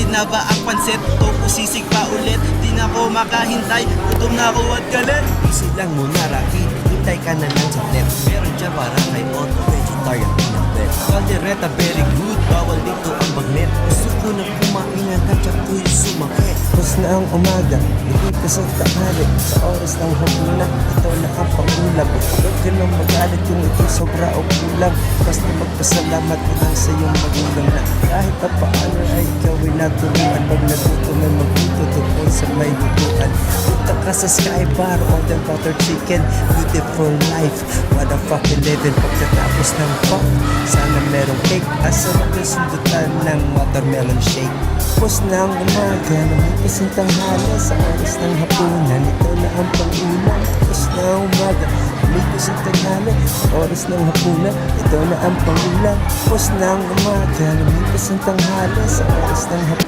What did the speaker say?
Ready na ba ang pansit? Topo sisig pa ulit. Di na ko makahintay, gutom na ako at galit. Easy lang muna Rocky, hintay ka na lang sa net. Meron dyan para kay Otto, vegetarian pinabet. Caldereta very good, bawal dito ang bagnet. Gusto ko na kumain ang katsak ko'y sumakit. Tapos na ang umaga, hindi ka sa tanghali. Sa oras ng hapuna, ito na ang pangulam. Huwag ka nang magalit kung ito sobra o kulang. Basta magpasalamat ka lang sa iyong magulang na kahit pa paano ay ikaw ay naturuan. Pag natuto na magluto tungkol sa may lutuan. Punta ka sa Sky Bar, order butter chicken. Beautiful life, what a fucking living. Pagkatapos ng pop, sana merong cake. Asarap na sundutan ng watermelon shake. Tapos na ang umaga, lumipas ang tanghali. Sa oras ng hapunan, ito na ang pangulam. Tapos na ang umaga, lumipas ang tanghali. Sa oras ng hapunan, ito na ang pangulam. Tapos na ang umaga, lumipas ang tanghali. Sa oras ng hapunan.